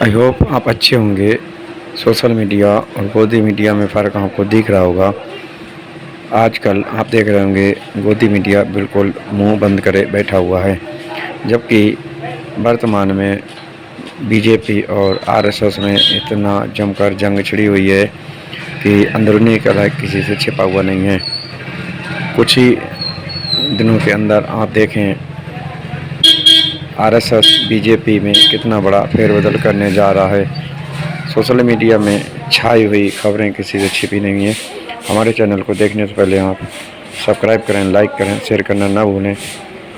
I hope आप अच्छे होंगे। सोशल मीडिया और गोदी मीडिया में फ़र्क आपको दिख रहा होगा। आजकल आप देख रहे होंगे गोदी मीडिया बिल्कुल मुंह बंद करे बैठा हुआ है, जबकि वर्तमान में बीजेपी और आरएसएस में इतना जमकर जंग छिड़ी हुई है कि अंदरूनी कलह किसी से छिपा हुआ नहीं है। कुछ ही दिनों के अंदर आप देखें आरएसएस बीजेपी में कितना बड़ा फेरबदल करने जा रहा है। सोशल मीडिया में छाई हुई खबरें किसी से छिपी नहीं है। हमारे चैनल को देखने से पहले आप सब्सक्राइब करें, लाइक करें, शेयर करना ना भूलें।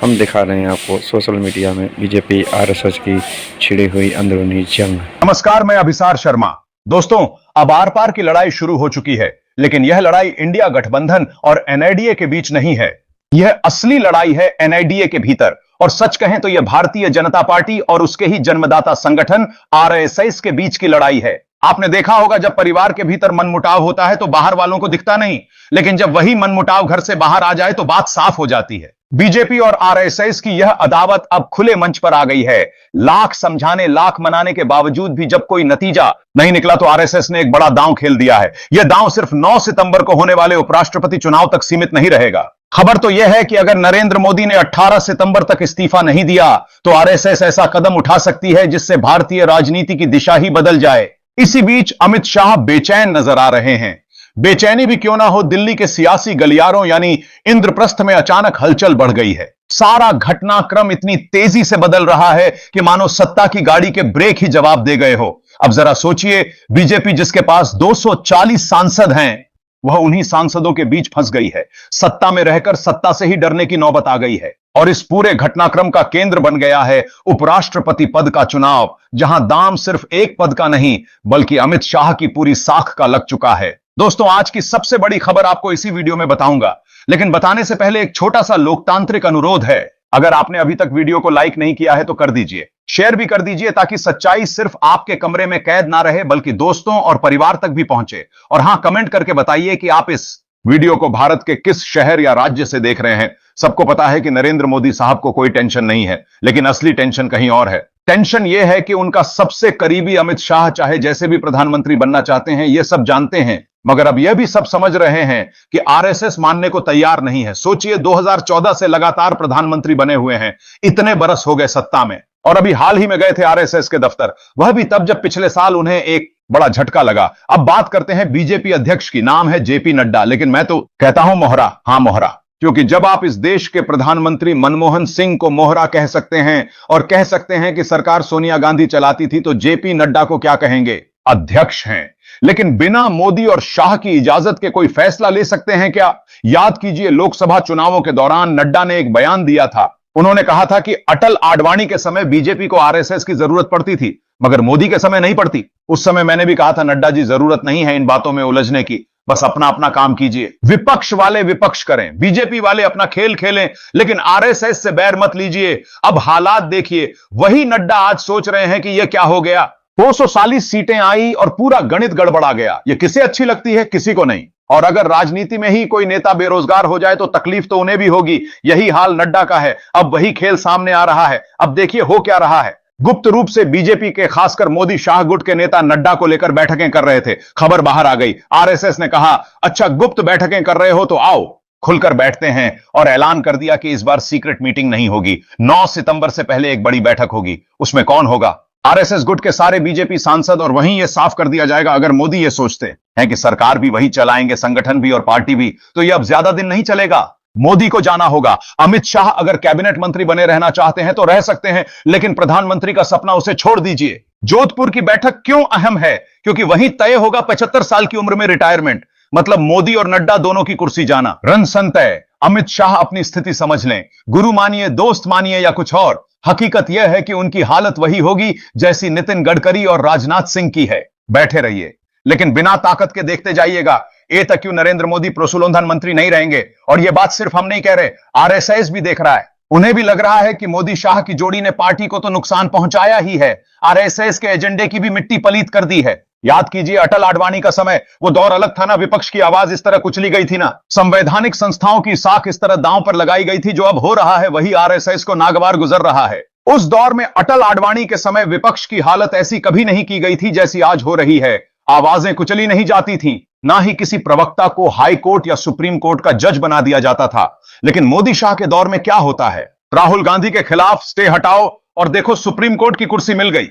हम दिखा रहे हैं आपको सोशल मीडिया में बीजेपी आरएसएस की छिड़ी हुई अंदरूनी जंग। नमस्कार, मैं अभिसार शर्मा। दोस्तों, अब आर पार की लड़ाई शुरू हो चुकी है, लेकिन यह लड़ाई इंडिया गठबंधन और एनआईडीए के बीच नहीं है। यह असली लड़ाई है एनआईडीए के भीतर, और सच कहें तो यह भारतीय जनता पार्टी और उसके ही जन्मदाता संगठन आरएसएस के बीच की लड़ाई है। आपने देखा होगा, जब परिवार के भीतर मनमुटाव होता है तो बाहर वालों को दिखता नहीं, लेकिन जब वही मनमुटाव घर से बाहर आ जाए तो बात साफ हो जाती है। बीजेपी और आरएसएस की यह अदावत अब खुले मंच पर आ गई है। लाख समझाने, लाख मनाने के बावजूद भी जब कोई नतीजा नहीं निकला तो आरएसएस ने एक बड़ा दांव खेल दिया है। यह दांव सिर्फ 9 सितंबर को होने वाले उपराष्ट्रपति चुनाव तक सीमित नहीं रहेगा। खबर तो यह है कि अगर नरेंद्र मोदी ने 18 सितंबर तक इस्तीफा नहीं दिया तो आरएसएस ऐसा कदम उठा सकती है जिससे भारतीय राजनीति की दिशा ही बदल जाए। इसी बीच अमित शाह बेचैन नजर आ रहे हैं। बेचैनी भी क्यों ना हो, दिल्ली के सियासी गलियारों यानी इंद्रप्रस्थ में अचानक हलचल बढ़ गई है। सारा घटनाक्रम इतनी तेजी से बदल रहा है कि मानो सत्ता की गाड़ी के ब्रेक ही जवाब दे गए हो। अब जरा सोचिए, बीजेपी जिसके पास 240 सांसद हैं, वह उन्हीं सांसदों के बीच फंस गई है। सत्ता में रहकर सत्ता से ही डरने की नौबत आ गई है, और इस पूरे घटनाक्रम का केंद्र बन गया है उपराष्ट्रपति पद का चुनाव, जहां दाम सिर्फ एक पद का नहीं बल्कि अमित शाह की पूरी साख का लग चुका है। दोस्तों, आज की सबसे बड़ी खबर आपको इसी वीडियो में बताऊंगा, लेकिन बताने से पहले एक छोटा सा लोकतांत्रिक अनुरोध है। अगर आपने अभी तक वीडियो को लाइक नहीं किया है तो कर दीजिए, शेयर भी कर दीजिए, ताकि सच्चाई सिर्फ आपके कमरे में कैद ना रहे बल्कि दोस्तों और परिवार तक भी पहुंचे। और हां, कमेंट करके बताइए कि आप इस वीडियो को भारत के किस शहर या राज्य से देख रहे हैं। सबको पता है कि नरेंद्र मोदी साहब को कोई टेंशन नहीं है, लेकिन असली टेंशन कहीं और है। टेंशन यह है कि उनका सबसे करीबी अमित शाह चाहे जैसे भी प्रधानमंत्री बनना चाहते हैं, यह सब जानते हैं, मगर अब यह भी सब समझ रहे हैं कि आरएसएस मानने को तैयार नहीं है। सोचिए, 2014 से लगातार प्रधानमंत्री बने हुए हैं, इतने बरस हो गए सत्ता में, और अभी हाल ही में गए थे आरएसएस के दफ्तर, वह भी तब जब पिछले साल उन्हें एक बड़ा झटका लगा। अब बात करते हैं बीजेपी अध्यक्ष की, नाम है जेपी नड्डा, लेकिन मैं तो कहता हूं मोहरा। हां, मोहरा, क्योंकि जब आप इस देश के प्रधानमंत्री मनमोहन सिंह को मोहरा कह सकते हैं और कह सकते हैं कि सरकार सोनिया गांधी चलाती थी, तो जेपी नड्डा को क्या कहेंगे? अध्यक्ष हैं। लेकिन बिना मोदी और शाह की इजाजत के कोई फैसला ले सकते हैं क्या? याद कीजिए, लोकसभा चुनावों के दौरान नड्डा ने एक बयान दिया था। उन्होंने कहा था कि अटल आडवाणी के समय बीजेपी को आरएसएस की जरूरत पड़ती थी, मगर मोदी के समय नहीं पड़ती। उस समय मैंने भी कहा था, नड्डा जी, जरूरत नहीं है इन बातों में उलझने की, बस अपना अपना काम कीजिए। विपक्ष वाले विपक्ष करें, बीजेपी वाले अपना खेल खेलें, लेकिन आरएसएस से बैर मत लीजिए। अब हालात देखिए, वही नड्डा आज सोच रहे हैं कि यह क्या हो गया, 240 सीटें आई और पूरा गणित गड़बड़ा गया। यह किसे अच्छी लगती है? किसी को नहीं। और अगर राजनीति में ही कोई नेता बेरोजगार हो जाए तो तकलीफ तो उन्हें भी होगी। यही हाल नड्डा का है। अब वही खेल सामने आ रहा है। अब देखिए हो क्या रहा है। गुप्त रूप से बीजेपी के, खासकर मोदी शाह गुट के नेता नड्डा को लेकर बैठकें कर रहे थे। खबर बाहर आ गई, आरएसएस ने कहा, अच्छा गुप्त बैठकें कर रहे हो तो आओ खुलकर बैठते हैं, और ऐलान कर दिया कि इस बार सीक्रेट मीटिंग नहीं होगी। 9 सितंबर से पहले एक बड़ी बैठक होगी। उसमें कौन होगा? आरएसएस गुट के सारे बीजेपी सांसद। और वहीं यह साफ कर दिया जाएगा, अगर मोदी ये सोचते हैं कि सरकार भी वही चलाएंगे, संगठन भी और पार्टी भी, तो यह अब ज्यादा दिन नहीं चलेगा। मोदी को जाना होगा। अमित शाह अगर कैबिनेट मंत्री बने रहना चाहते हैं तो रह सकते हैं, लेकिन प्रधानमंत्री का सपना उसे छोड़ दीजिए। जोधपुर की बैठक क्यों अहम है? क्योंकि वहीं तय होगा 75 साल की उम्र में रिटायरमेंट, मतलब मोदी और नड्डा दोनों की कुर्सी जाना। रणसन तय। अमित शाह अपनी स्थिति समझ लें, गुरु मानिए, दोस्त मानिए या कुछ और, हकीकत यह है कि उनकी हालत वही होगी जैसी नितिन गडकरी और राजनाथ सिंह की है। बैठे रहिए, लेकिन बिना ताकत के देखते जाइएगा। ए तक क्यों नरेंद्र मोदी प्रोसुलोंधन मंत्री नहीं रहेंगे। और यह बात सिर्फ हम नहीं कह रहे, आरएसएस भी देख रहा है। उन्हें भी लग रहा है कि मोदी शाह की जोड़ी ने पार्टी को तो नुकसान पहुंचाया ही है, आरएसएस के एजेंडे की भी मिट्टी पलीत कर दी है। याद कीजिए, अटल आडवाणी का समय, वो दौर अलग था ना। विपक्ष की आवाज इस तरह कुचली गई थी ना। संवैधानिक संस्थाओं की साख इस तरह दांव पर लगाई गई थी। जो अब हो रहा है वही आरएसएस को नागवार गुजर रहा है। उस दौर में अटल आडवाणी के समय विपक्ष की हालत ऐसी कभी नहीं की गई थी जैसी आज हो रही है। आवाजें कुचली नहीं जाती थीं, ना ही किसी प्रवक्ता को हाई कोर्ट या सुप्रीम कोर्ट का जज बना दिया जाता था। लेकिन मोदी शाह के दौर में क्या होता है? राहुल गांधी के खिलाफ स्टे हटाओ और देखो सुप्रीम कोर्ट की कुर्सी मिल गई।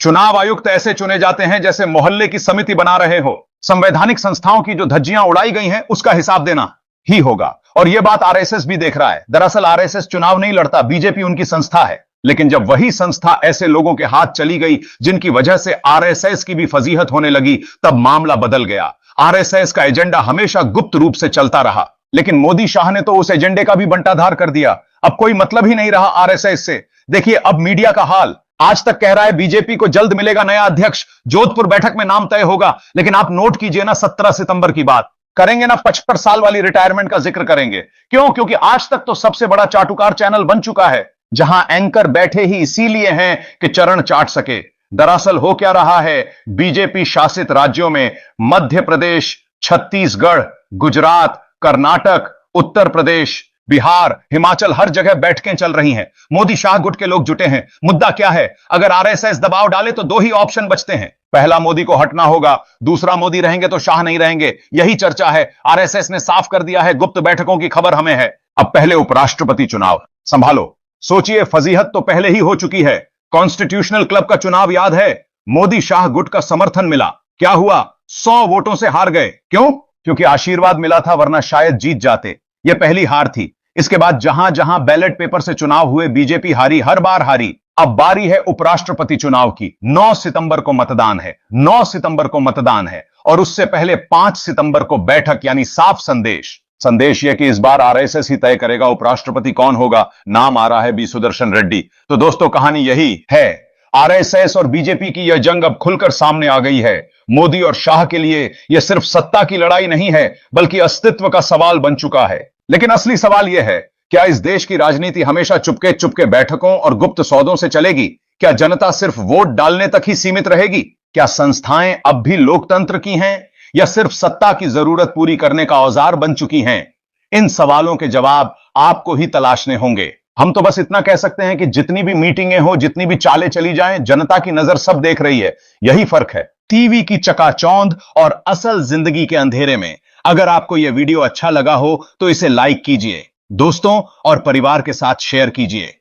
चुनाव आयुक्त ऐसे चुने जाते हैं जैसे मोहल्ले की समिति बना रहे हो। संवैधानिक संस्थाओं की जो धज्जियां उड़ाई गई हैं उसका हिसाब देना ही होगा। और यह बात आरएसएस भी देख रहा है। दरअसल आरएसएस चुनाव नहीं लड़ता, बीजेपी उनकी संस्था है। लेकिन जब वही संस्था ऐसे लोगों के हाथ चली गई जिनकी वजह से आरएसएस की भी फजीहत होने लगी, तब मामला बदल गया। आरएसएस का एजेंडा हमेशा गुप्त रूप से चलता रहा, लेकिन मोदी शाह ने तो उस एजेंडे का भी बंटाधार कर दिया। अब कोई मतलब ही नहीं रहा आरएसएस से। देखिए अब मीडिया का हाल। आज तक कह रहा है बीजेपी को जल्द मिलेगा नया अध्यक्ष, जोधपुर बैठक में नाम तय होगा। लेकिन आप नोट कीजिए ना, 17 सितंबर की बात करेंगे ना, 75 साल वाली रिटायरमेंट का जिक्र करेंगे। क्यों? क्योंकि आज तक तो सबसे बड़ा चाटुकार चैनल बन चुका है, जहां एंकर बैठे ही इसीलिए हैं कि चरण चाट सके। दरअसल हो क्या रहा है, बीजेपी शासित राज्यों में मध्य प्रदेश, छत्तीसगढ़, गुजरात, कर्नाटक, उत्तर प्रदेश, बिहार, हिमाचल, हर जगह बैठकें चल रही हैं। मोदी शाह गुट के लोग जुटे हैं। मुद्दा क्या है? अगर आरएसएस दबाव डाले तो दो ही ऑप्शन बचते हैं। पहला, मोदी को हटना होगा, दूसरा, मोदी रहेंगे तो शाह नहीं रहेंगे। यही चर्चा है। आरएसएस ने साफ कर दिया है, गुप्त बैठकों की खबर हमें है। अब पहले उपराष्ट्रपति चुनाव संभालो। सोचिए, फजीहत तो पहले ही हो चुकी है। कॉन्स्टिट्यूशनल क्लब का चुनाव याद है? मोदी शाह गुट का समर्थन मिला, क्या हुआ? 100 वोटों से हार गए। क्यों? क्योंकि आशीर्वाद मिला था, वरना शायद जीत जाते। यह पहली हार थी। इसके बाद जहां जहां बैलेट पेपर से चुनाव हुए, बीजेपी हारी, हर बार हारी। अब बारी है उपराष्ट्रपति चुनाव की। 9 सितंबर को मतदान है। 9 सितंबर को मतदान है और उससे पहले 5 सितंबर को बैठक, यानी साफ संदेश यह कि इस बार आरएसएस ही तय करेगा उपराष्ट्रपति कौन होगा। नाम आ रहा है बी सुदर्शन रेड्डी। तो दोस्तों, कहानी यही है। आरएसएस और बीजेपी की यह जंग अब खुलकर सामने आ गई है। मोदी और शाह के लिए यह सिर्फ सत्ता की लड़ाई नहीं है, बल्कि अस्तित्व का सवाल बन चुका है। लेकिन असली सवाल यह है, क्या इस देश की राजनीति हमेशा चुपके चुपके बैठकों और गुप्त सौदों से चलेगी? क्या जनता सिर्फ वोट डालने तक ही सीमित रहेगी? क्या संस्थाएं अब भी लोकतंत्र की हैं या सिर्फ सत्ता की जरूरत पूरी करने का औजार बन चुकी हैं? इन सवालों के जवाब आपको ही तलाशने होंगे। हम तो बस इतना कह सकते हैं कि जितनी भी मीटिंगें हो, जितनी भी चालें चली जाएं, जनता की नजर सब देख रही है। यही फर्क है टीवी की चकाचौंध और असल जिंदगी के अंधेरे में। अगर आपको यह वीडियो अच्छा लगा हो तो इसे लाइक कीजिए, दोस्तों और परिवार के साथ शेयर कीजिए।